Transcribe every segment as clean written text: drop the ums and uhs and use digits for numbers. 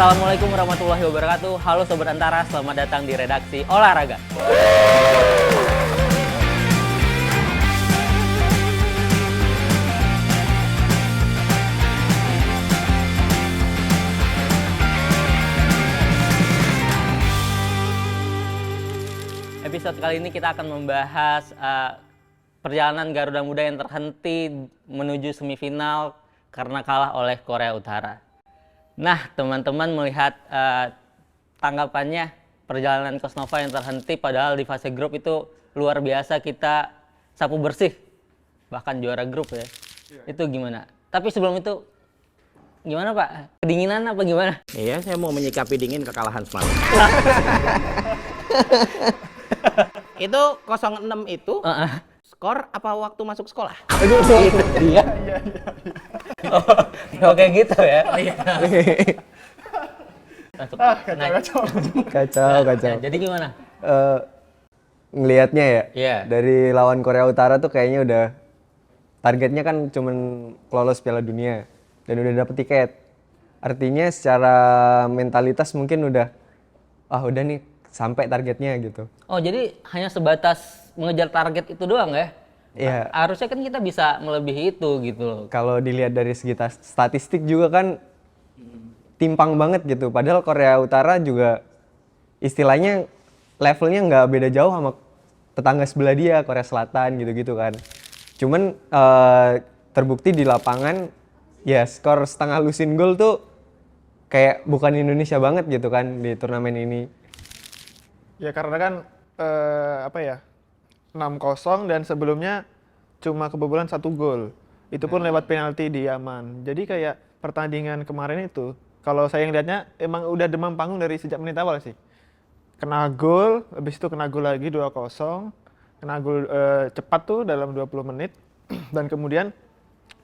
Assalamualaikum warahmatullahi wabarakatuh. Halo Sobat Antara, selamat datang di Redaksi Olahraga. Episode kali ini kita akan membahas perjalanan Garuda Muda yang terhenti menuju semifinal karena kalah oleh Korea Utara. Nah, teman-teman melihat tanggapannya perjalanan Kosnova yang terhenti padahal di fase grup itu luar biasa, kita sapu bersih, bahkan juara grup ya. Itu gimana? Tapi sebelum itu gimana Pak? Kedinginan apa gimana? Iya, saya mau menyikapi dingin kekalahan semalam. Itu 06 itu skor apa waktu masuk sekolah? Aduh, dia. Oh, kayak gitu ya. Kacau. Nah, jadi gimana? Ngelihatnya ya, Iya. dari lawan Korea Utara tuh kayaknya udah targetnya kan cuman lolos Piala Dunia dan udah dapet tiket. Artinya secara mentalitas mungkin udah nih sampai targetnya gitu. Oh, jadi hanya sebatas mengejar target itu doang ya? Iya. Harusnya kan kita bisa melebihi itu gitu loh. Kalau dilihat dari segi statistik juga kan timpang banget gitu. Padahal Korea Utara juga istilahnya levelnya nggak beda jauh sama tetangga sebelah dia, Korea Selatan gitu-gitu kan. Cuman terbukti di lapangan ya skor setengah lusin gol tuh kayak bukan Indonesia banget gitu kan di turnamen ini. Ya karena kan 6-0 dan sebelumnya cuma kebobolan 1 gol. Itu pun lewat penalti di Yaman. Jadi kayak pertandingan kemarin itu, kalau saya ngeliatnya emang udah demam panggung dari sejak menit awal sih. Kena gol, habis itu kena gol lagi 2-0. Kena gol cepat tuh dalam 20 menit. Dan kemudian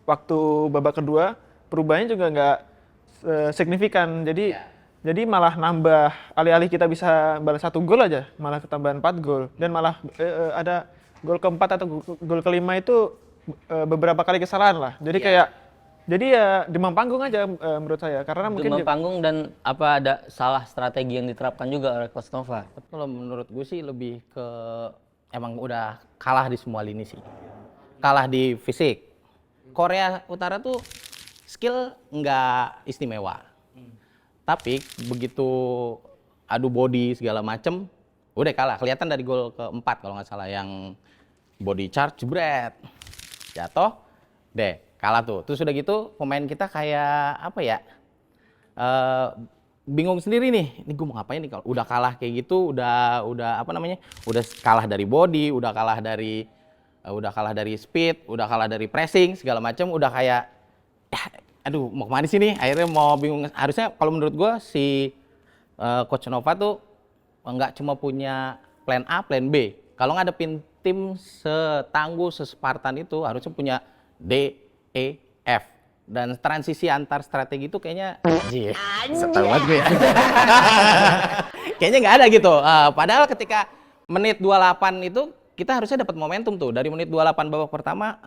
waktu babak kedua perubahannya juga nggak signifikan. Jadi malah nambah, alih-alih kita bisa balas 1 gol aja, malah ketambahan 4 gol. Dan malah ada gol keempat atau gol kelima itu beberapa kali kesalahan lah. Jadi jadi ya demam panggung aja menurut saya. Karena mungkin Demam panggung dan apa ada salah strategi yang diterapkan juga oleh Kosnova? Kalau menurut gue sih lebih ke emang udah kalah di semua lini sih. Kalah di fisik. Korea Utara tuh skill nggak istimewa. Tapi begitu adu body segala macem, udah kalah. Kelihatan dari gol keempat kalau nggak salah yang body charge, jebret, jatuh, deh kalah tuh. Terus udah gitu pemain kita kayak apa ya, bingung sendiri nih. Ini gue mau ngapain nih kalau udah kalah kayak gitu, udah udah kalah dari body, udah kalah dari speed, udah kalah dari pressing segala macem, udah kayak aduh mau kemana sih nih, akhirnya mau bingung. Harusnya kalau menurut gue si Coach Nova tuh nggak cuma punya plan A, plan B. Kalau ngadepin tim setangguh, sespartan itu harusnya punya D, E, F. Dan transisi antar strategi itu kayaknya setahu banget gue ya. Kayaknya nggak ada gitu. Padahal ketika menit 28 itu kita harusnya dapat momentum tuh. Dari menit 28 babak pertama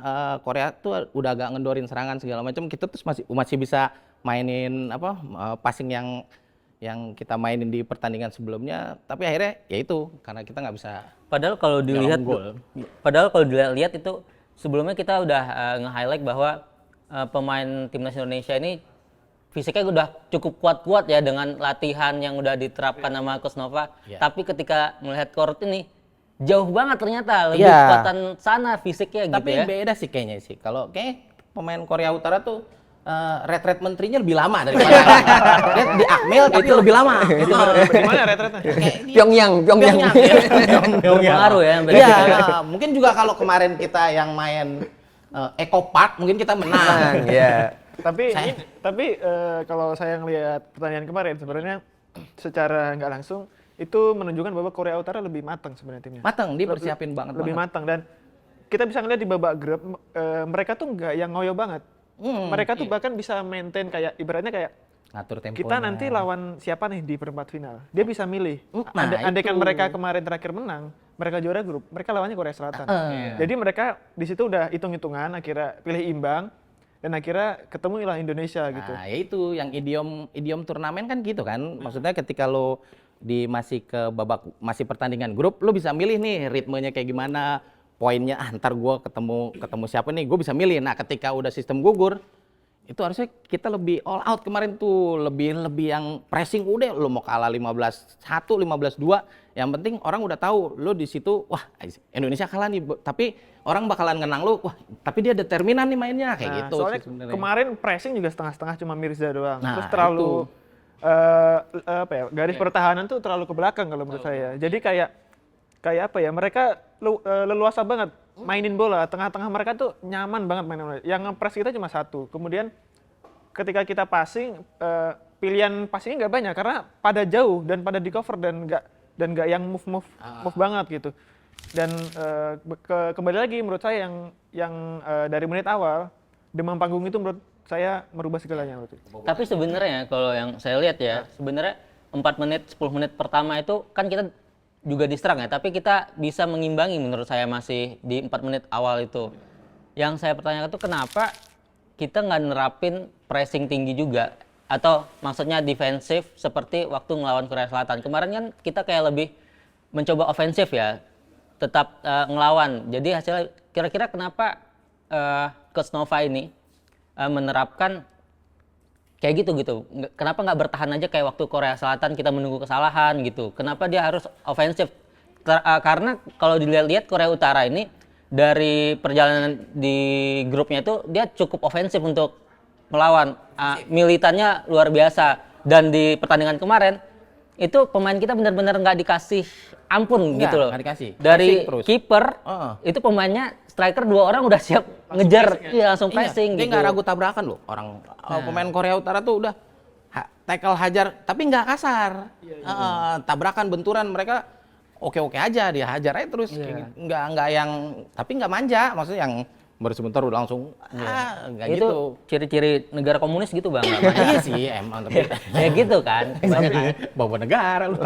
Korea tuh udah agak ngendorin serangan segala macam. Kita terus masih bisa mainin passing yang kita mainin di pertandingan sebelumnya. Tapi akhirnya ya itu karena kita nggak bisa. Padahal kalau dilihat itu sebelumnya kita udah nge-highlight bahwa pemain timnas Indonesia ini fisiknya udah cukup kuat-kuat ya dengan latihan yang udah diterapkan sama Coach Nova. Tapi ketika melihat Korut ini jauh banget ternyata, lebih kekuatan sana fisiknya. Tapi gitu ya. beda sih kayaknya sih. Kalau kayak pemain Korea Utara tuh retret menterinya lebih lama daripada di Akmil tapi lebih lama. Itu gimana retretnya? Pyongyang. Pengaruh ya. Iya, mungkin juga kalau kemarin kita yang main Eco Park mungkin kita menang. Iya. Tapi kalau saya ngelihat pertandingan kemarin sebenarnya secara nggak langsung itu menunjukkan bahwa Korea Utara lebih matang sebenarnya timnya. Matang, dia persiapin banget. Lebih matang dan kita bisa ngeliat di babak grup mereka tuh nggak yang ngoyo banget. Mereka tuh bahkan bisa maintain kayak ibaratnya kayak ngatur temponya. kita nanti lawan siapa nih di perempat final. Dia bisa milih. Andaikan mereka kemarin terakhir menang, mereka juara grup, mereka lawannya Korea Selatan. Jadi mereka di situ udah hitung-hitungan akhirnya pilih imbang. dan akhirnya ketemulah Indonesia gitu. Nah, ya itu yang idiom turnamen kan gitu kan. Maksudnya ketika lo masih pertandingan grup, lo bisa milih nih ritmenya kayak gimana, poinnya ntar gue ketemu siapa nih, gue bisa milih. Nah, ketika udah sistem gugur, itu harusnya kita lebih all out kemarin tuh, lebih yang pressing. Udah lo mau kalah 15-1, 15-2, yang penting orang udah tahu lo di situ, wah Indonesia kalah nih, tapi orang bakalan ngenang lo, wah tapi dia determinan nih mainnya kayak Nah, gitu soalnya sih sebenarnya. kemarin pressing juga setengah-setengah cuma Mirza doang. Nah, Terus terlalu itu. garis pertahanan tuh terlalu ke belakang kalau menurut saya. Jadi kayak apa ya? Mereka leluasa banget mainin bola. Tengah-tengah mereka tuh nyaman banget mainin bola. Yang nge-press kita cuma satu. Kemudian ketika kita passing, pilihan passingnya nggak banyak karena pada jauh dan pada di cover dan nggak yang move banget gitu. Dan kembali lagi menurut saya yang dari menit awal demam panggung itu menurut saya merubah segalanya waktu itu. Tapi sebenarnya kalau yang saya lihat ya, sebenarnya 4 menit, 10 menit pertama itu kan kita juga diserang ya, tapi kita bisa mengimbangi menurut saya masih di 4 menit awal itu. Yang saya pertanyakan tuh kenapa kita nggak nerapin pressing tinggi juga, atau maksudnya defensif seperti waktu ngelawan Korea Selatan. Kemarin kan kita kayak lebih mencoba ofensif ya, tetap ngelawan. Jadi hasilnya kira-kira kenapa Coach Nova ini menerapkan kayak gitu. Kenapa nggak bertahan aja kayak waktu Korea Selatan kita menunggu kesalahan gitu. Kenapa dia harus ofensif? Karena kalau dilihat-lihat Korea Utara ini dari perjalanan di grupnya itu dia cukup ofensif untuk melawan. Militannya luar biasa. Dan di pertandingan kemarin itu pemain kita benar-benar nggak dikasih ampun gitu loh. Nggak dikasih. Dari Pressing terus. kiper itu pemainnya striker 2 orang udah siap ngejar, langsung pressing Dia gitu. nggak ragu tabrakan loh. Orang pemain Korea Utara tuh udah tackle hajar, tapi nggak kasar. Tabrakan benturan mereka oke aja, dia hajar aja terus. Kayak gitu. Nggak yang, tapi nggak manja. Maksudnya yang baru sebentar udah langsung nggak Itu gitu. ciri-ciri negara komunis gitu bang. Iya sih emang, tapi Ya gitu kan. bawa negara lu.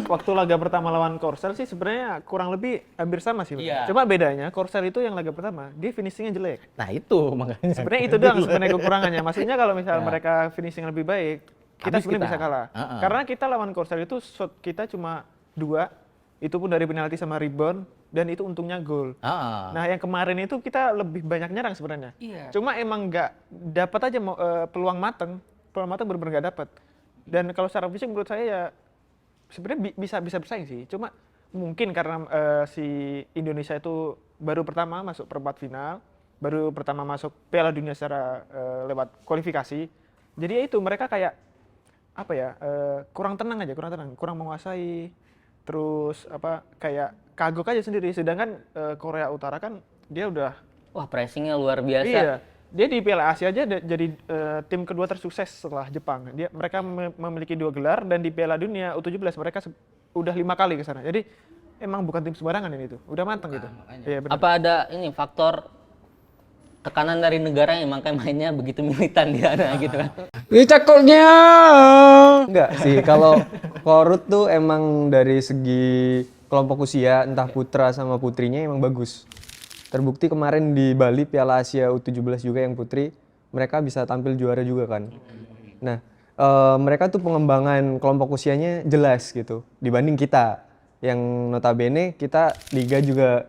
Waktu laga pertama lawan Korsel sih sebenarnya kurang lebih hampir sama sih. Iya. Cuma bedanya Korsel itu yang laga pertama dia finishingnya jelek. Nah itu makanya. Sebenarnya itu doang sebenarnya kekurangannya. Maksudnya kalau misal mereka finishing lebih baik, kita Habis sebenarnya kita. bisa kalah. Karena kita lawan Korsel itu shot kita cuma 2, itu pun dari penalti sama rebound, dan itu untungnya gol. Nah yang kemarin itu kita lebih banyak nyerang sebenarnya. Cuma emang nggak dapat aja peluang mateng benar-benar nggak dapat. Dan kalau secara fisik menurut saya ya sebenarnya bisa bersaing sih. Cuma mungkin karena si Indonesia itu baru pertama masuk perempat final, baru pertama masuk Piala Dunia secara lewat kualifikasi. Jadi ya itu mereka kayak apa ya, kurang tenang, kurang menguasai. Terus kayak kagok aja sendiri. Sedangkan Korea Utara kan dia udah Wah pressingnya luar biasa. iya. Dia di Piala Asia aja jadi tim kedua tersukses setelah Jepang. Mereka memiliki 2 gelar, dan di Piala Dunia U17 mereka udah 5 kali ke sana. Jadi emang bukan tim sembarangan ini tuh. Udah matang gitu. Iya, benar. Apa ada ini faktor tekanan dari negara yang makanya mainnya begitu militan di sana gitu kan? Enggak sih, kalau Korut tuh emang dari segi kelompok usia, entah putra sama putrinya emang bagus. Terbukti kemarin di Bali Piala Asia U17 juga yang putri, mereka bisa tampil juara juga kan. Nah, mereka tuh pengembangan kelompok usianya jelas gitu dibanding kita. Yang notabene kita liga juga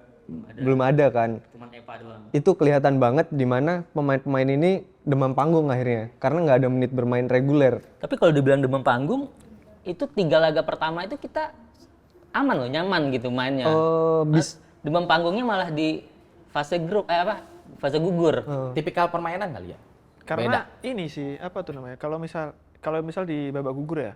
belum ada kan. Cuman EVA doang. Itu kelihatan banget di mana pemain-pemain ini demam panggung akhirnya karena nggak ada menit bermain reguler. Tapi kalau dibilang demam panggung, itu 3 laga pertama itu kita aman loh, nyaman gitu mainnya. Demam panggungnya malah di fase grup, fase gugur. tipikal permainan kali ya. Karena ini sih apa tuh namanya? Kalau misal di babak gugur ya,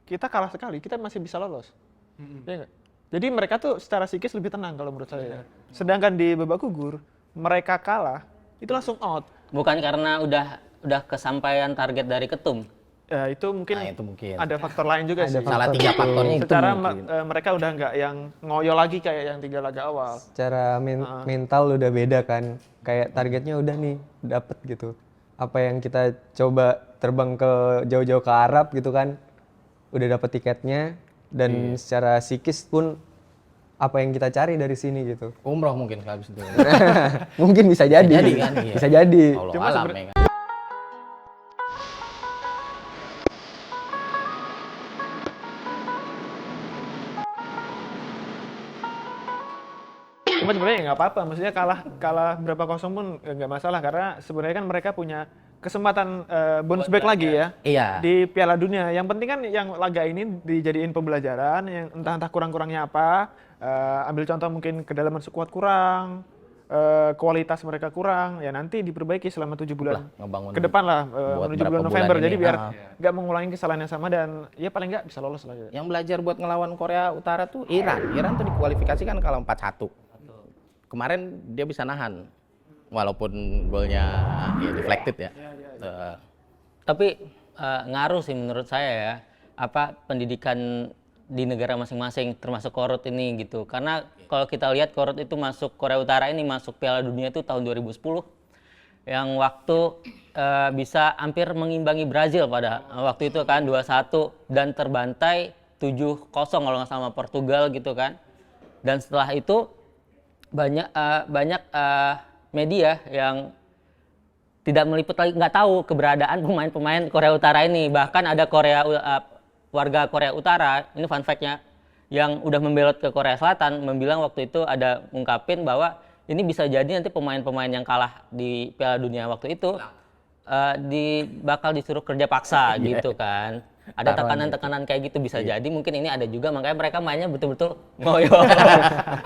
kita kalah sekali, kita masih bisa lolos. Iya nggak? Jadi mereka tuh secara psikis lebih tenang kalau menurut saya. Sedangkan di babak gugur, mereka kalah, itu langsung out. Bukan karena udah kesampaian target dari ketum. Ya, itu mungkin Nah, itu mungkin. ada faktor lain juga sih. Salah 3 faktornya itu Secara mungkin. mereka udah nggak yang ngoyo lagi kayak yang 3 laga awal. Secara mental udah beda kan, kayak targetnya udah nih dapet gitu. Apa yang kita coba terbang ke jauh-jauh ke Arab gitu kan, udah dapet tiketnya, dan secara psikis pun apa yang kita cari dari sini gitu. Umroh mungkin habis itu. Mungkin bisa jadi. jadi kan, iya. Bisa jadi. Allah Cuma alam ya kan. Cuma sebenarnya nggak apa-apa, maksudnya kalah berapa kosong pun nggak masalah karena sebenarnya kan mereka punya kesempatan bounce back lagi ya Iya. di Piala Dunia. Yang penting kan yang laga ini dijadiin pembelajaran, yang entah kurang-kurangnya apa. Ambil contoh mungkin kedalaman skuad kurang, kualitas mereka kurang, ya nanti diperbaiki selama 7 bulan ngebangun ke depan lah buat menuju berapa bulan bulan November. ini. Jadi biar Ah. nggak mengulangi kesalahan yang sama dan ya paling nggak bisa lolos lagi. Yang belajar buat ngelawan Korea Utara tuh Iran. Iran tuh dikualifikasikan kalau 4-1. Kemarin dia bisa nahan. Walaupun golnya ya deflected ya. Tapi ngaruh sih menurut saya ya, apa pendidikan di negara masing-masing termasuk Korut ini gitu. Karena kalau kita lihat Korut itu masuk Korea Utara ini masuk Piala Dunia itu tahun 2010 yang waktu bisa hampir mengimbangi Brazil pada waktu itu kan 2-1 dan terbantai 7-0 kalau nggak sama Portugal gitu kan. Dan setelah itu banyak media yang tidak meliput lagi, nggak tahu keberadaan pemain-pemain Korea Utara ini. Bahkan ada warga Korea Utara, ini fun fact-nya, yang udah membelot ke Korea Selatan, membilang waktu itu ada ngungkapin bahwa ini bisa jadi nanti pemain-pemain yang kalah di Piala Dunia waktu itu bakal disuruh kerja paksa gitu kan. Ada tekanan-tekanan kayak gitu bisa jadi, mungkin ini ada juga, makanya mereka mainnya betul-betul ngoyo.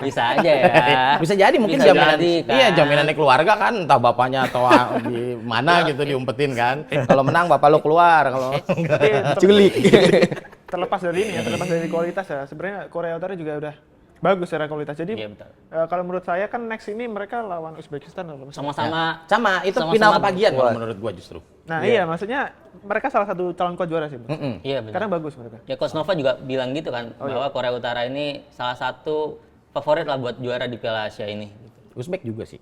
Bisa aja ya. Bisa jadi mungkin Bisa jaminan jadi, kan. iya jaminannya keluarga kan entah bapaknya atau di mana gitu diumpetin kan. Kalau menang bapak lo keluar, kalau enggak Culik. Terlepas dari ini ya, terlepas dari kualitas ya, sebenarnya Korea Utara juga udah bagus secara kualitas. Jadi Iya, betul. kalau menurut saya kan next ini mereka lawan Uzbekistan loh. Sama-sama sama itu Sama-sama final kebagian kalau kuat. menurut gua justru. Nah iya, maksudnya mereka salah satu calon kuat juara sih. Bang. Iya benar. Karena bagus mereka. Ya Coach Nova juga bilang gitu kan, bahwa Korea Utara ini salah satu favorit lah buat juara di Piala Asia ini. Uzbek juga sih.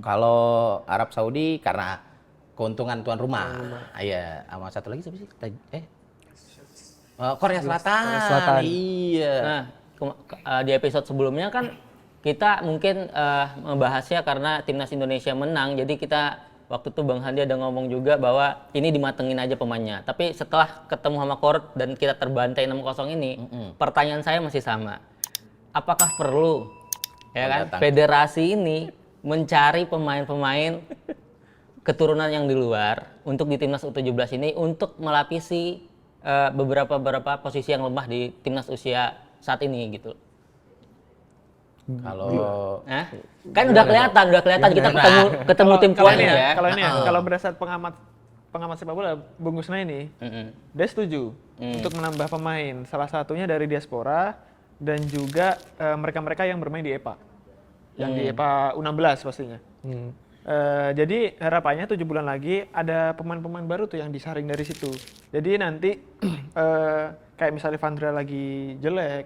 Kalau Arab Saudi karena keuntungan tuan rumah. Iya, sama satu lagi siapa sih? Korea Selatan. Iya. Nah, di episode sebelumnya kan kita mungkin membahasnya karena timnas Indonesia menang, jadi kita waktu itu Bang Handi ada ngomong juga bahwa ini dimatengin aja pemainnya. Tapi setelah ketemu sama Korut dan kita terbantai 6-0 ini, pertanyaan saya masih sama. Apakah perlu ya kan federasi ini mencari pemain-pemain keturunan yang di luar untuk di timnas U17 ini untuk melapisi beberapa posisi yang lemah di timnas usia saat ini gitu. Kalau Kan udah kelihatan kita ketemu tim Kalau kuatnya ini ya. kalau ini ya, kalau berdasar pengamat sepak bola Bung Gusna ini, dia setuju untuk menambah pemain. Salah satunya dari diaspora dan juga mereka-mereka yang bermain di EPA. Yang di EPA U16 pastinya. Jadi harapannya 7 bulan lagi ada pemain-pemain baru tuh yang disaring dari situ. Jadi nanti kayak misalnya Vandra lagi jelek,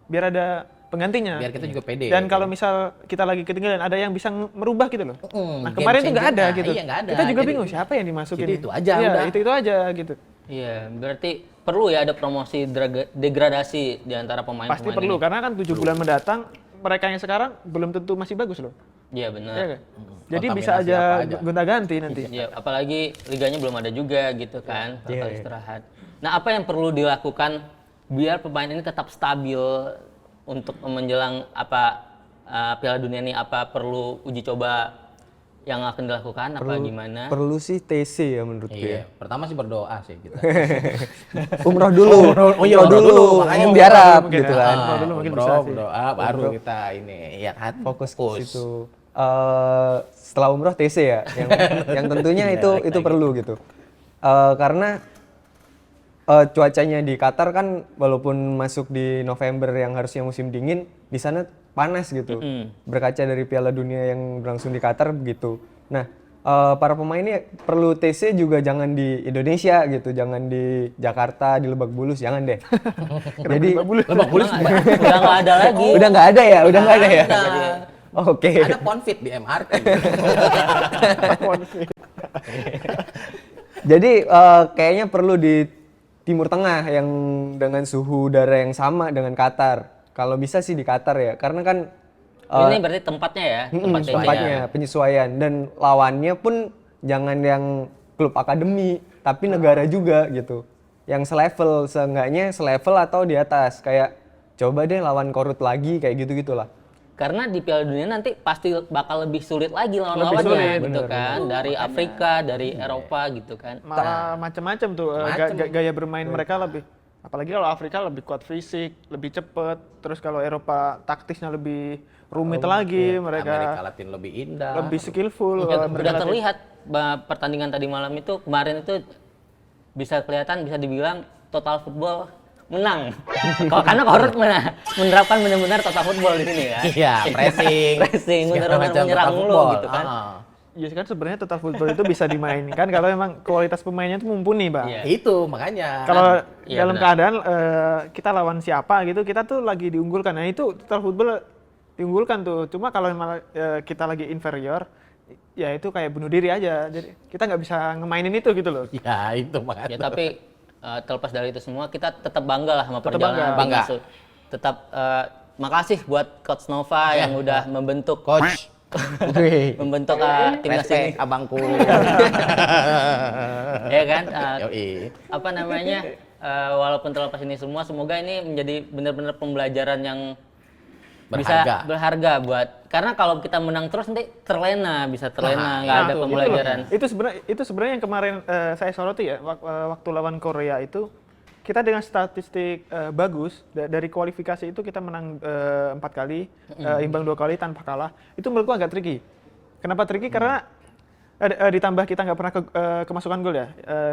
biar ada penggantinya. biar kita juga pede. Dan kalau misal kita lagi ketinggalan, ada yang bisa merubah gitu loh. Nah game kemarin tuh nggak changer. ada gitu. Iya, nggak ada. Kita juga Jadi- bingung siapa yang dimasukin. Jadi itu aja Iya, udah. itu aja gitu. Iya, berarti perlu ya ada promosi degradasi di antara pemain-pemain Pasti perlu ini. karena kan 7 bulan mendatang mereka yang sekarang belum tentu masih bagus loh. Iya benar. Iya kan? Jadi bisa Kontaminasi aja apa aja. gonta-ganti nanti. Ya, apalagi liganya belum ada juga gitu kan, bakal istirahat. Nah, apa yang perlu dilakukan biar pemain ini tetap stabil untuk menjelang Piala Dunia ini? Apa perlu uji coba yang akan dilakukan? Apa gimana? Perlu sih TC ya menurutku Iya, ya. pertama sih berdoa sih kita. Umroh dulu. iya, Umroh dulu. makanya Di Arab mungkin gitu ya. kan. Umroh dulu mungkin Umroh, bisa sih. berdoa baru kita ini ya kan. Fokus ke situ. Setelah umroh TC ya, yang tentunya itu perlu gitu. Karena cuacanya di Qatar kan walaupun masuk di November yang harusnya musim dingin, di sana panas gitu. Berkaca dari Piala Dunia yang berlangsung di Qatar begitu. Nah, para pemain ini perlu TC juga jangan di Indonesia gitu, jangan di Jakarta, di Lebak Bulus, jangan deh. Jadi Lebak Bulus Udah nggak ada lagi. udah nggak ada ya, udah nggak ada ya. Oke. ada Ponfit di MRT. Jadi kayaknya perlu di Timur Tengah yang dengan suhu udara yang sama dengan Qatar. Kalau bisa sih di Qatar ya, karena kan Ini berarti tempatnya ya, tempatnya. tempatnya penyesuaian dan lawannya pun jangan yang klub akademi, tapi negara juga gitu. Yang selevel, seenggaknya selevel atau di atas. Kayak coba deh lawan Korut lagi kayak gitu-gitulah. Karena di Piala Dunia nanti pasti bakal lebih sulit lagi Lebih lawan-lawannya sulit, gitu bener, kan, dari Afrika, dari Eropa gitu kan. Malah macam-macam tuh gaya bermain mereka lebih, apalagi kalau Afrika lebih kuat fisik, lebih cepet. Terus kalau Eropa taktisnya lebih rumit lagi, Amerika mereka Latin lebih indah. lebih skillful. Udah mereka terlihat pertandingan tadi malam itu, kemarin itu bisa kelihatan, bisa dibilang total football menang. Karena Korut menerapkan benar-benar total football di sini kan. Iya, pressing. Pressing, segala benar-benar macam menyerang total mulu football. gitu kan. Ya kan sebenarnya total football itu bisa dimainkan kalau memang kualitas pemainnya itu mumpuni, Bang. Iya. Itu makanya. Kalau Iya, dalam benar. keadaan kita lawan siapa gitu, kita tuh lagi diunggulkan. Nah itu total football diunggulkan tuh. Cuma kalau memang kita lagi inferior, ya itu kayak bunuh diri aja. Jadi kita nggak bisa ngemainin itu gitu loh. Ya, itu makanya. Ya tapi terlepas dari itu semua, kita tetap bangga lah sama Tetap perjalanan bangga. timnas. Tetap makasih buat Coach Nova yang udah membentuk Coach. Wih. membentuk timnas ini. Respect abangku. Ya kan? Yoi. Apa namanya? Walaupun terlepas ini semua, semoga ini menjadi benar-benar pembelajaran yang bisa Berharga. berharga buat, karena kalau kita menang terus nanti bisa terlena, nggak ada Nah, pembelajaran. Itu sebenarnya yang kemarin saya soroti ya waktu lawan Korea itu, kita dengan statistik bagus dari kualifikasi itu kita menang 4 kali, imbang 2 kali tanpa kalah. Itu menurutku agak tricky. Kenapa tricky? Karena ditambah kita nggak pernah kemasukan gol ya.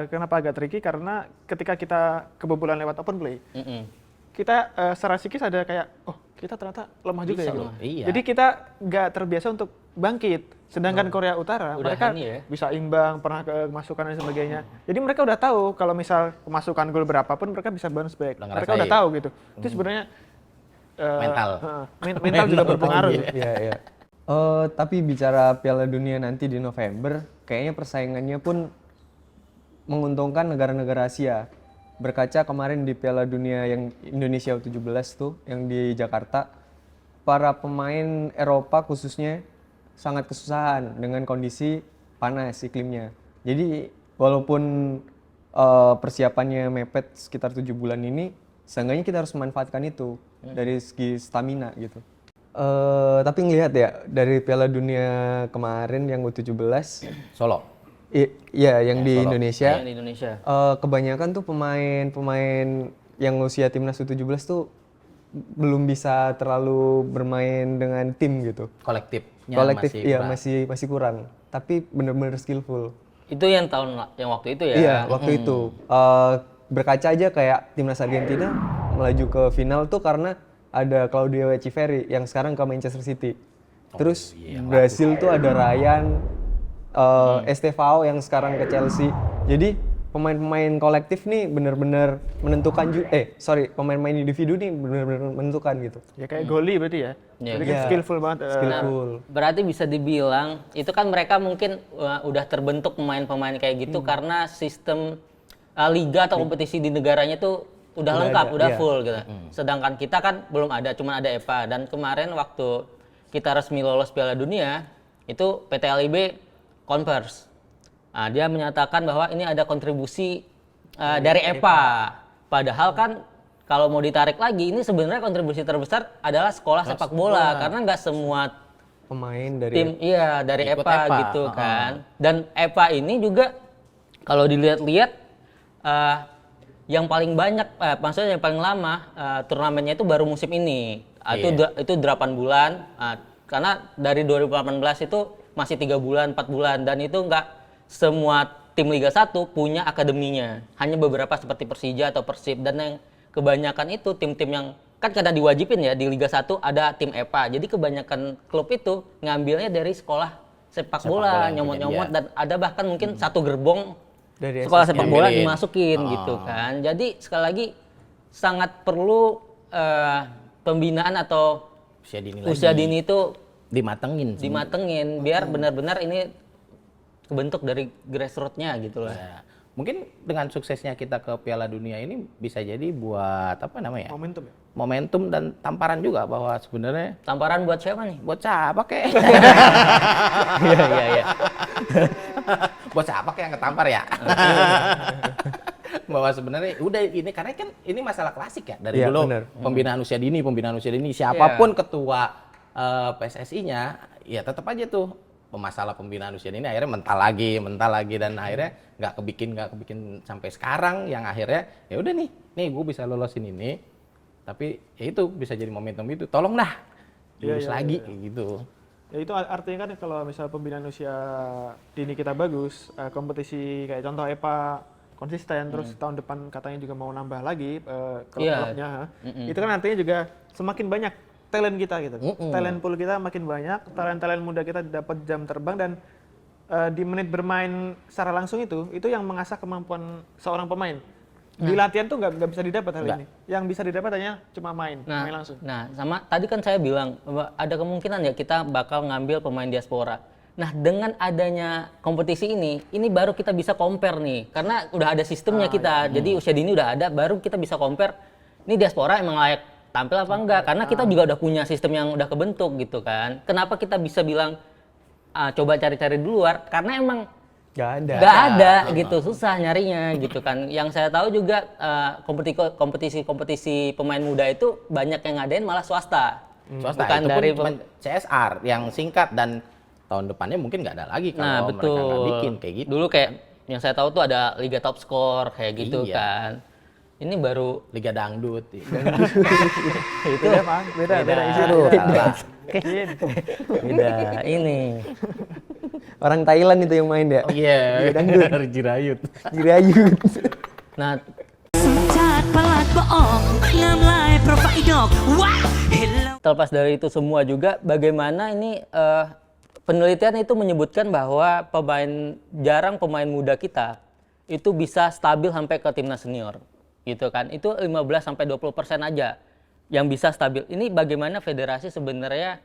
Kenapa agak tricky? Karena ketika kita kebobolan lewat open play, kita secara psikis ada kayak, oh kita ternyata lemah juga Bisa ya. loh, iya. Jadi kita nggak terbiasa untuk bangkit. Sedangkan Korea Utara, Udah mereka hani ya. bisa imbang, pernah kemasukan dan sebagainya. Jadi mereka udah tahu kalau misal kemasukan gol berapapun mereka bisa bounce back. Udah Mereka udah ngerasain. tahu gitu. Itu sebenarnya Mental. mental juga berpengaruh. Iya. gitu. Iya, iya. Tapi bicara Piala Dunia nanti di November, kayaknya persaingannya pun menguntungkan negara-negara Asia. Berkaca kemarin di Piala Dunia yang Indonesia U17 tuh, yang di Jakarta, para pemain Eropa khususnya sangat kesusahan dengan kondisi panas iklimnya. Jadi walaupun persiapannya mepet sekitar 7 bulan ini, seenggaknya kita harus memanfaatkan itu dari segi stamina gitu. Tapi ngelihat ya dari Piala Dunia kemarin yang U17, Solo. iya yang di Solo. Indonesia, Yang di Indonesia. kebanyakan tuh pemain-pemain yang usia timnas U17 tuh belum bisa terlalu bermain dengan tim gitu. Kolektifnya Kolektif masih iya kurang. masih kurang, tapi bener-bener skillful. Itu yang waktu itu ya. Iya, waktu itu. Berkaca aja kayak timnas Argentina melaju ke final tuh karena ada Claudio Echeverri yang sekarang ke Manchester City. Terus Brasil tuh ada Ryan, Estevao yang sekarang ke Chelsea. Jadi pemain-pemain kolektif nih bener-bener menentukan pemain-pemain individu nih bener-bener menentukan gitu. Ya kayak goli berarti ya. Iya. Jadi kan Iya. skillful banget. Skillful. Berarti bisa dibilang itu kan mereka mungkin udah terbentuk pemain-pemain kayak gitu karena sistem liga atau kompetisi di negaranya tuh udah lengkap, ada, udah iya. full gitu. Sedangkan kita kan belum ada, cuma ada EVA. Dan kemarin waktu kita resmi lolos Piala Dunia, itu PT LIB converse. Nah, dia menyatakan bahwa ini ada kontribusi dari EVA. Padahal kan kalau mau ditarik lagi, ini sebenarnya kontribusi terbesar adalah sekolah sepak bola, karena nggak semua Pemain dari tim dari Ikut EVA EVA, gitu kan. Dan EVA ini juga kalau dilihat-lihat yang paling banyak, maksudnya yang paling lama turnamennya itu baru musim ini. Itu 8 bulan. Karena dari 2018 itu masih 3 bulan, 4 bulan, dan itu nggak semua tim Liga 1 punya akademinya. Hanya beberapa seperti Persija atau Persib, dan yang kebanyakan itu tim-tim yang kan karena diwajibin ya di Liga 1 ada tim EVA. Jadi kebanyakan klub itu ngambilnya dari sekolah sepak bola, bola yang nyomot-nyomot, punya dan ada bahkan mungkin satu gerbong Dari sekolah sepak bola Diambilin. dimasukin gitu kan. Jadi sekali lagi sangat perlu pembinaan atau usia dini dini itu dimatengin sih. dimatengin biar benar-benar ini kebentuk dari grassroots-nya gitu lah. Ya. mungkin dengan suksesnya kita ke Piala Dunia ini bisa jadi buat apa namanya? Momentum ya. Momentum dan tamparan juga bahwa sebenarnya Tamparan buat siapa nih? buat siapa kek? Iya, iya, iya. Buat siapa kek yang ketampar ya? Bahwa sebenarnya udah ini karena kan ini masalah klasik ya dari Iya, dulu benar. pembinaan usia dini siapapun ketua PSSI-nya ya tetap aja tuh masalah pembinaan usia dini akhirnya mental lagi dan akhirnya nggak kebikin sampai sekarang yang akhirnya ya udah nih gue bisa lolosin ini tapi ya itu bisa jadi momentum itu tolong dah lulus lagi kayak gitu. Ya itu artinya kan kalau misal pembinaan usia dini kita bagus, kompetisi kayak contoh EPA konsisten, terus tahun depan katanya juga mau nambah lagi klub-klubnya. Itu kan artinya juga semakin banyak talent kita gitu. Talent pool kita makin banyak, talent muda kita dapat jam terbang dan di menit bermain secara langsung itu yang mengasah kemampuan seorang pemain. Di latihan tuh nggak bisa didapat hal ini. Yang bisa didapat hanya cuma main langsung. Nah, sama tadi kan saya bilang bahwa ada kemungkinan ya kita bakal ngambil pemain diaspora. Nah, dengan adanya kompetisi ini baru kita bisa compare nih. Karena udah ada sistemnya kita. Jadi usia dini udah ada, baru kita bisa compare ini diaspora emang layak tampil apa enggak. Karena kita juga udah punya sistem yang udah kebentuk gitu kan. Kenapa kita bisa bilang coba cari-cari di luar? Karena emang Gak ada. nggak ada gitu, susah nyarinya gitu kan. Yang saya tahu juga kompetisi pemain muda itu banyak yang ngadain malah swasta. Swasta Bukan itu pun dari cuma CSR yang singkat dan tahun depannya mungkin nggak ada lagi kalau mereka nggak bikin kayak gitu. Dulu kayak yang saya tahu tuh ada Liga Top Score kayak gitu Iya. kan. Ini baru Liga Dangdut. itu Beda, Pak. Beda isi. Aduh, salah. beda ini. Orang Thailand itu yang main ya. Iya, Jirayut. Jirayut. Nah, Suncat pelat bohong ngamlai providok. Wah, hello. terlepas dari itu semua juga bagaimana ini penelitian itu menyebutkan bahwa jarang pemain muda kita itu bisa stabil sampai ke timnas senior gitu kan. Itu 15 sampai 20% aja yang bisa stabil. Ini bagaimana federasi sebenarnya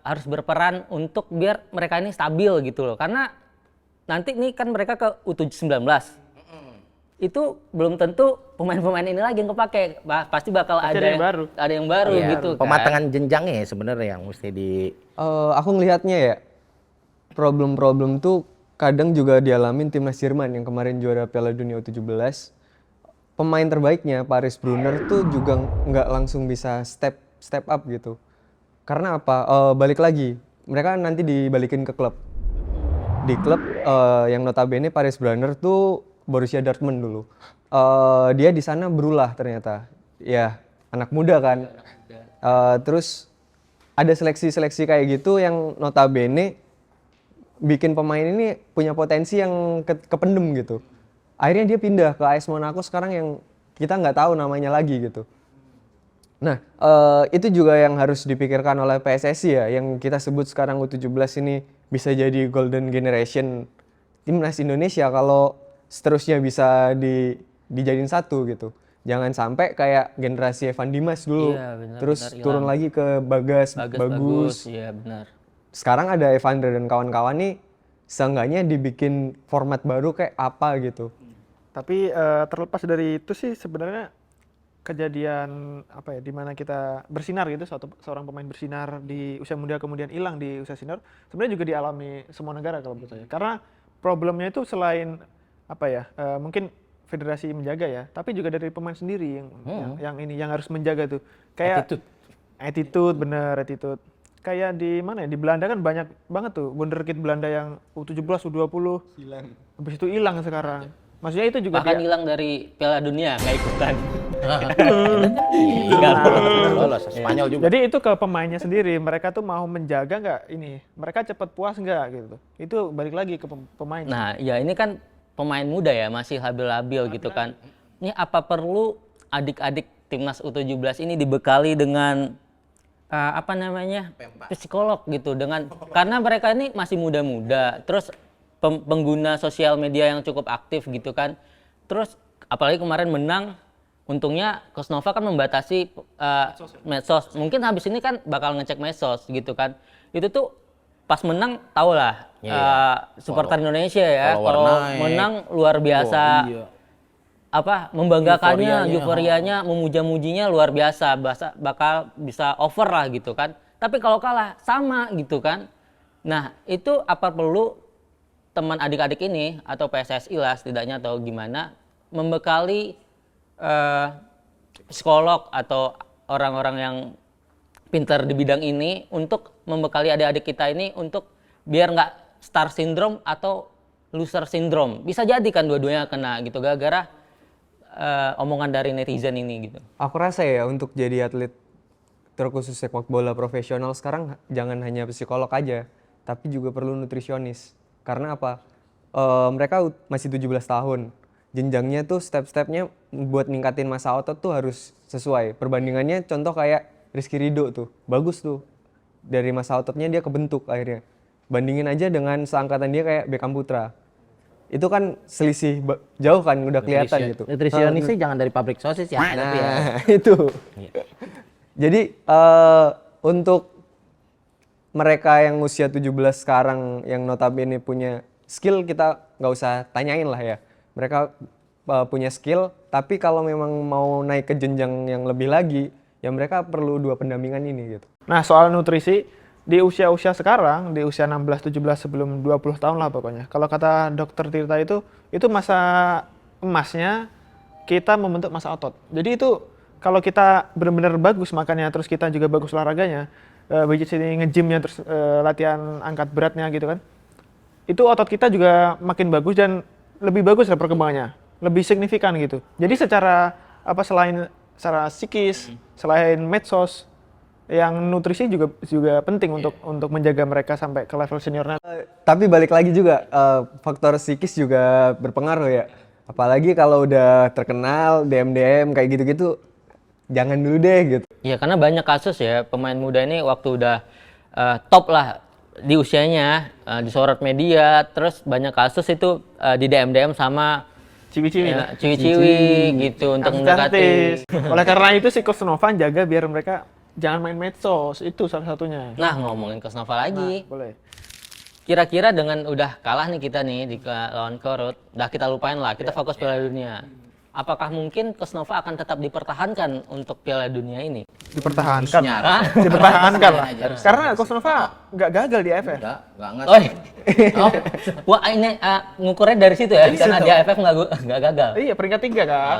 harus berperan untuk biar mereka ini stabil gitu loh. Karena nanti nih kan mereka ke U19. Itu belum tentu pemain-pemain ini lagi yang kepake. Pasti bakal ada yang baru Iya, gitu kan. pematangan jenjangnya sebenarnya yang mesti di Aku ngelihatnya ya, problem-problem tuh kadang juga dialamin timnas Jerman yang kemarin juara Piala Dunia U17. Pemain terbaiknya Paris Brunner tuh juga nggak langsung bisa step up gitu. Karena apa? Balik lagi, mereka nanti dibalikin ke klub. Di klub yang notabene Paris Brunner tuh Borussia Dortmund dulu. Dia di sana berulah ternyata. Ya, anak muda kan. Terus ada seleksi-seleksi kayak gitu yang notabene bikin pemain ini punya potensi yang kependem gitu. Akhirnya dia pindah ke AS Monaco sekarang yang kita nggak tahu namanya lagi gitu. Nah, itu juga yang harus dipikirkan oleh PSSI ya, yang kita sebut sekarang U17 ini bisa jadi golden generation timnas Indonesia kalau seterusnya bisa dijadiin satu gitu. Jangan sampai kayak generasi Evan Dimas dulu, Iya, benar, terus benar, turun hilang. lagi ke Bagas bagus. Iya benar. Sekarang ada Evander dan kawan-kawan nih, seenggaknya dibikin format baru kayak apa gitu. Tapi terlepas dari itu sih sebenarnya kejadian apa ya di mana kita bersinar gitu seorang pemain bersinar di usia muda kemudian hilang di usia senior sebenarnya juga dialami semua negara kalau menurut saya. Karena problemnya itu selain apa ya mungkin federasi menjaga ya, tapi juga dari pemain sendiri yang harus menjaga tuh. Kayak attitude bener attitude. Kayak di mana ya? Di Belanda kan banyak banget tuh wonderkid Belanda yang U17, U20 hilang. Habis itu hilang sekarang. Maksudnya itu juga Bahkan hilang dari Piala Dunia nggak ikutan. lolos Spanyol juga. Jadi itu ke pemainnya sendiri, mereka tuh mau menjaga nggak ini, mereka cepat puas nggak gitu. Itu balik lagi ke pemain. Nah, ya ini kan pemain muda ya, masih labil-labil gitu kan. Ini apa perlu adik-adik timnas U17 ini dibekali dengan apa namanya? Psikolog gitu karena mereka ini masih muda-muda, terus pengguna sosial media yang cukup aktif gitu kan. Terus apalagi kemarin menang, untungnya Coach Nova kan membatasi medsos. Mungkin habis ini kan bakal ngecek medsos gitu kan. Itu tuh pas menang tau lah supporter Indonesia ya follower kalau naik. menang luar biasa Iya. apa membanggakannya, Euforianya, euforianya, memuja-mujinya luar biasa, bakal bisa over lah gitu kan. Tapi kalau kalah sama gitu kan. Nah, itu apa perlu teman adik-adik ini atau PSSI lah setidaknya atau gimana membekali psikolog atau orang-orang yang pintar di bidang ini untuk membekali adik-adik kita ini untuk biar nggak star syndrome atau loser syndrome. Bisa jadi kan dua-duanya kena gitu gara-gara omongan dari netizen ini gitu. Aku rasa ya untuk jadi atlet terkhusus sepak bola profesional sekarang jangan hanya psikolog aja, tapi juga perlu nutrisionis. Karena apa? Mereka masih 17 tahun. Jenjangnya tuh step-stepnya buat ningkatin massa otot tuh harus sesuai. Perbandingannya contoh kayak Rizky Ridho tuh, bagus tuh. Dari massa ototnya dia kebentuk akhirnya. Bandingin aja dengan seangkatan dia kayak Beckham Putra. Itu kan selisih jauh kan udah kelihatan gitu. Nutrisionisnya jangan dari pabrik sosis ya. Tapi ya. Nah, itu. Jadi untuk mereka yang usia 17 sekarang yang notabene punya skill kita nggak usah tanyain lah ya. Mereka punya skill, tapi kalau memang mau naik ke jenjang yang lebih lagi, ya mereka perlu 2 pendampingan ini gitu. Nah, soal nutrisi di usia-usia sekarang, di usia 16-17 sebelum 20 tahun lah pokoknya. Kalau kata dokter Tirta itu masa emasnya kita membentuk massa otot. Jadi itu kalau kita benar-benar bagus makannya, terus kita juga bagus olahraganya, which is ini nge-gymnya, terus latihan angkat beratnya gitu kan, itu otot kita juga makin bagus dan lebih bagus lah perkembangannya, lebih signifikan gitu. Jadi secara selain secara psikis, selain medsos, yang nutrisi juga penting untuk menjaga mereka sampai ke level seniornya. Tapi balik lagi juga faktor psikis juga berpengaruh ya. Apalagi kalau udah terkenal DM kayak gitu-gitu, jangan dulu deh gitu. Ya karena banyak kasus ya pemain muda ini waktu udah top lah di usianya disorot media, terus banyak kasus itu di DM sama Ciwi-ciwi. ya, ciwi-ciwi gitu untuk mendekati. Oleh karena itu si Coach Novan jaga biar mereka jangan main medsos, itu salah satunya. Nah ngomongin Coach Nova lagi, Boleh. kira-kira dengan udah kalah nih kita nih di lawan Korut, udah kita lupain lah, kita fokus Piala Dunia. Apakah mungkin Coach Nova akan tetap dipertahankan untuk Piala Dunia ini? Dipertahankan. Nyara. Dipertahankan lah. Aja. Karena Coach Nova nggak gagal di AFF. Enggak. Oh, wah ini ngukurnya dari situ ya, karena di AFF nggak gagal. Iya, peringkat 3 kan.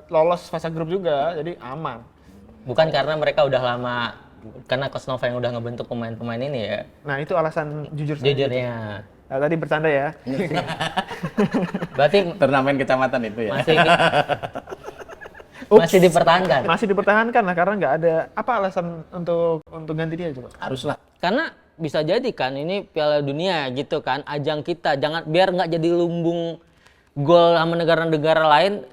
Lolos fase grup juga, jadi aman. Bukan karena mereka udah lama, karena Coach Nova yang udah ngebentuk pemain-pemain ini ya. Nah, itu alasan jujur saya. Jujurnya. Nah, tadi bercanda ya. Berarti Turnamen kecamatan itu ya. masih dipertahankan. Masih dipertahankan lah karena nggak ada apa alasan untuk ganti dia coba. Haruslah. Karena bisa jadi kan ini Piala Dunia gitu kan, ajang kita, jangan biar nggak jadi lumbung gol sama negara-negara lain.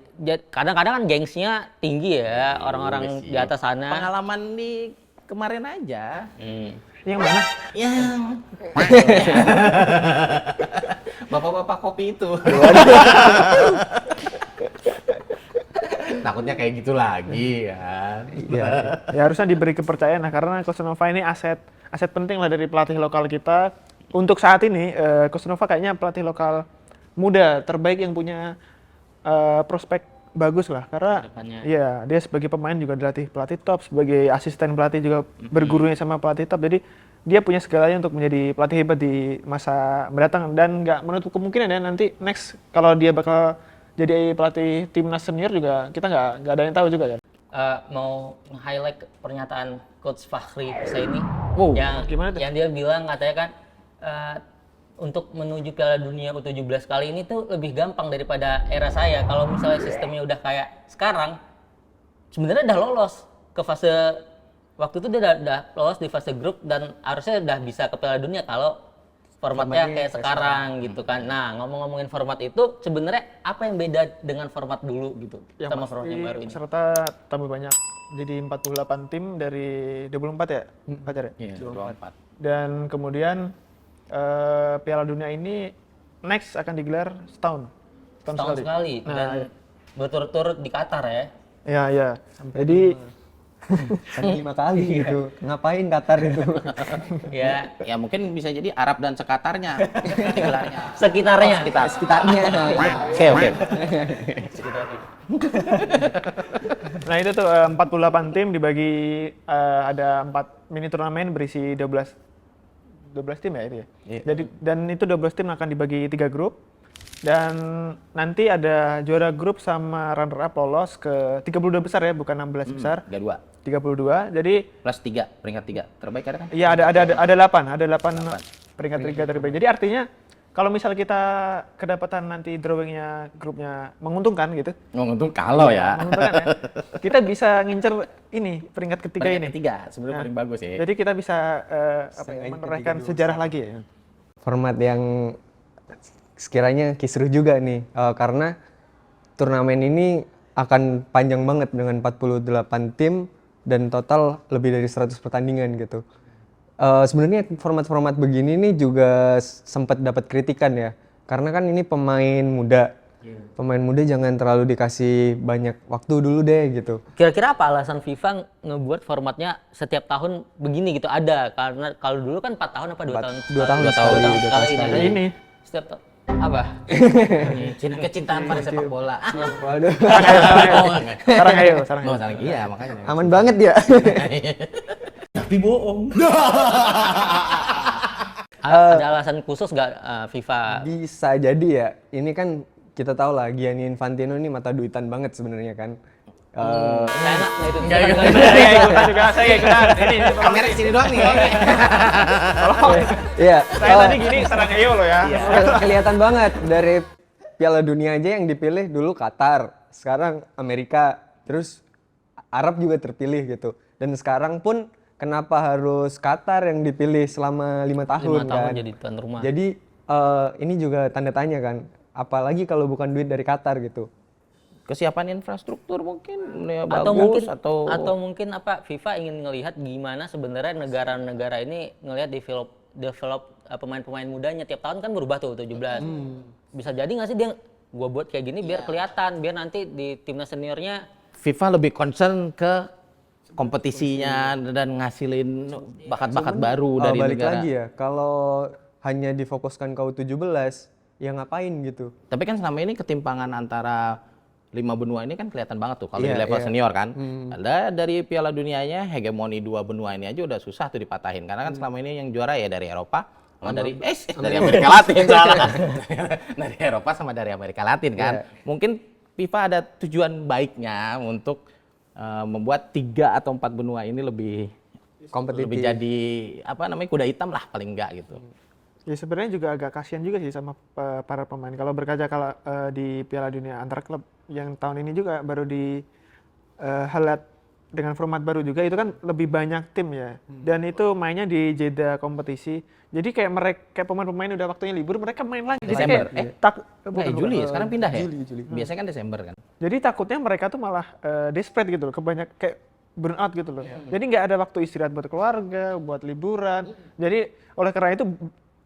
Kadang-kadang kan gengsinya tinggi ya orang-orang di atas sana. Pengalaman di kemarin aja. Yang mana? Yang bapak-bapak kopi itu. Takutnya kayak gitu lagi kan. Ya, ya harusnya diberi kepercayaan lah karena Coach Nova ini aset penting lah dari pelatih lokal kita. Untuk saat ini Coach Nova kayaknya pelatih lokal muda terbaik yang punya prospek bagus lah karena ya dia sebagai pemain juga dilatih pelatih top, sebagai asisten pelatih juga bergurunya sama pelatih top, jadi dia punya segalanya untuk menjadi pelatih hebat di masa mendatang dan nggak menutup kemungkinan ya nanti next kalau dia bakal jadi pelatih timnas senior juga kita nggak ada yang tahu juga kan. Mau highlight pernyataan Coach Fahri Husaini Wow, yang gimana tuh? yang dia bilang katanya kan untuk menuju Piala Dunia U17 kali ini tuh lebih gampang daripada era saya. Kalau misalnya sistemnya udah kayak sekarang, sebenarnya udah lolos ke fase waktu itu dia udah lolos di fase grup dan harusnya udah bisa ke Piala Dunia kalau formatnya kayak sekarang gitu kan. Nah, ngomong-ngomongin format itu sebenarnya apa yang beda dengan format dulu gitu Yang sama format yang baru ini? peserta tambah banyak jadi 48 tim dari 24 ya Pacar ya? Iya, 24. Dan kemudian Piala Dunia ini next akan digelar setahun Setahun sekali Nah, dan berturut-turut di Qatar ya. ya. Jadi Sampai 5 kali gitu. Ngapain Qatar itu? Ya, Ya mungkin bisa jadi Arab dan sekatarnya gelarnya. sekitarnya. Sekitarnya. Oke. Nah itu tuh 48 tim dibagi ada 4 mini turnamen berisi 12 tim ya itu ya. Iya. Jadi dan itu 12 tim akan dibagi 3 grup dan nanti ada juara grup sama runner up lolos ke 32 besar ya, bukan 16 besar. 32 32. Jadi plus 3 peringkat 3 terbaik ada kan? iya ada 8 peringkat 3 terbaik. Jadi artinya kalau misal kita kedapatan nanti drawingnya grupnya menguntungkan gitu, Untung kalau ya. menguntungkan ya, kita bisa ngincer ini peringkat ketiga ini. Ketiga sebenarnya Nah, paling bagus ya. Jadi kita bisa Seenggaknya menorehkan ketiga dulu, sejarah lagi ya. Format yang sekiranya kisruh juga nih, karena turnamen ini akan panjang banget dengan 48 tim dan total lebih dari 100 pertandingan gitu. Sebenarnya format-format begini nih juga sempat dapat kritikan ya, karena kan ini pemain muda. Pemain muda jangan terlalu dikasih banyak waktu dulu deh gitu. Kira-kira apa alasan FIFA ngebuat formatnya setiap tahun begini gitu? Ada, karena kalau dulu kan 4 tahun apa 2 tahun? 2 tahun Dua sekali, tahun. 2 tahun Kalau sekali. Ini setiap tahun. Apa? Kecintaan pada sepak bola. Waduh, sarang ayo. Oh, saling iya makanya. aman banget ya. Tapi bohong. Ada alasan khusus nggak FIFA? Bisa jadi ya. Ini kan kita tahu lah Gianni Infantino ini mata duitan banget sebenarnya kan. Nggak enak nggak itu? Saya ikutan juga, saya ikutan. Ini Kamera sini doang nih. Iya. saya tadi gini sarang ayo loh ya. Kelihatan banget dari Piala Dunia aja yang dipilih dulu Qatar, sekarang Amerika, terus Arab juga terpilih gitu. Dan sekarang pun kenapa harus Qatar yang dipilih selama 5 tahun 5 tahun kan? jadi tuan rumah. Jadi ini juga tanda tanya kan, apalagi kalau bukan duit dari Qatar gitu. Kesiapan infrastruktur mungkin ya atau bagus mungkin atau mungkin apa FIFA ingin ngelihat gimana sebenarnya negara-negara ini ngelihat develop pemain-pemain mudanya tiap tahun kan berubah tuh 17. Bisa jadi nggak sih dia gua buat kayak gini biar kelihatan, biar nanti di timnas seniornya FIFA lebih concern ke kompetisinya dan ngasilin bakat-bakat baru dari Balik negara. lagi ya, kalau hanya difokuskan ke U17, ya ngapain gitu. Tapi kan selama ini ketimpangan antara 5 benua ini kan kelihatan banget tuh kalau di Iya, level iya. senior kan. Ada dari Piala Dunianya hegemoni 2 benua ini aja udah susah tuh dipatahin karena kan selama ini yang juara ya dari Eropa sama dari Amerika Latin salah. Dari Eropa sama dari Amerika Latin kan. Iya. Mungkin FIFA ada tujuan baiknya untuk membuat 3 atau 4 benua ini lebih Kompetitif. lebih jadi apa namanya kuda hitam lah paling enggak gitu. Ya sebenarnya juga agak kasihan juga sih sama para pemain. Kalau berkaca kalau di Piala Dunia antar klub yang tahun ini juga baru di highlight dengan format baru juga, itu kan lebih banyak tim ya. Dan itu mainnya di jeda kompetisi. Jadi kayak pemain-pemain udah waktunya libur, mereka main lagi. Jadi Desember. bukan, Juli ya, sekarang pindah ya? Juli. Biasanya kan Desember kan. Jadi takutnya mereka tuh malah desperate gitu loh, kayak burn out gitu loh. Jadi nggak ada waktu istirahat buat keluarga, buat liburan. Jadi oleh karena itu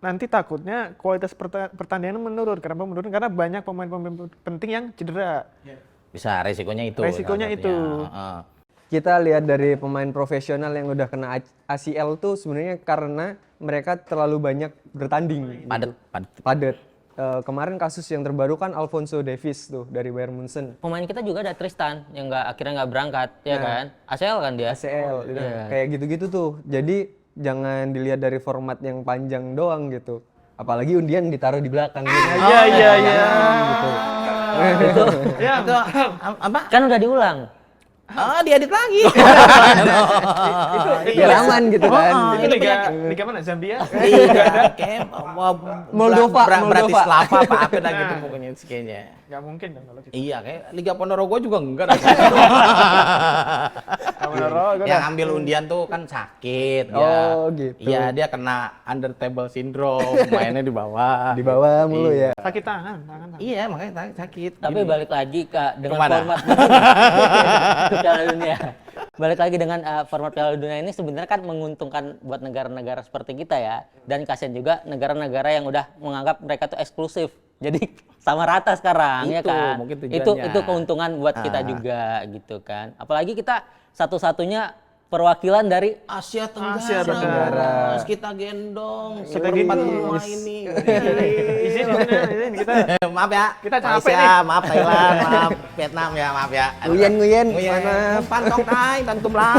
nanti takutnya kualitas pertandingan menurun. Kenapa menurun? Karena banyak pemain-pemain penting yang cedera. Bisa resikonya itu. Resikonya salah satunya. itu. Heeh. Kita lihat dari pemain profesional yang udah kena ACL tuh sebenarnya karena mereka terlalu banyak bertanding. Padet. Padat. Kemarin kasus yang terbaru kan Alphonso Davies tuh dari Bayern Munchen. pemain kita juga ada Tristan yang akhirnya nggak berangkat ya Nah. kan. ACL kan dia. ACL, Iya. kayak gitu-gitu tuh. Jadi jangan dilihat dari format yang panjang doang gitu. Apalagi undian ditaruh di belakang gitu. Iya. Gitu. Itu Ya, Itu apa? kan udah diulang. Diedit lagi. Biar aman gitu kan. itu liga mana? Zambia? Iya, kayak Moldova. Bratislava apa dah gitu pokoknya kayaknya. Nggak mungkin dong kalau gitu. Iya, kayak Liga Ponorogo juga enggak. Yang ambil undian tuh kan sakit. Oh, gitu. Iya, dia kena under table syndrome, mainnya di bawah. Di bawah mulu ya. Sakit tangan. Iya, makanya sakit. Tapi Gini. balik lagi dengan Kemana? format Piala Dunia. Balik lagi dengan format Piala Dunia ini sebenarnya kan menguntungkan buat negara-negara seperti kita ya. Dan kasihan juga negara-negara yang udah menganggap mereka tuh eksklusif Jadi sama rata sekarang ya Itu, kan. mungkin Itu tujuannya. keuntungan buat kita juga gitu kan. Apalagi kita satu-satunya perwakilan dari Asia Tenggara. Asia Tenggara. Harus kita gendong Kita seperempat gini. rumah ini. Izin kita. Maaf ya. Kita capek Malaysia, nih. maaf Thailand, maaf Vietnam ya, maaf ya. Nguyen, Nguyen. mana? Pantong tai, tantum lang.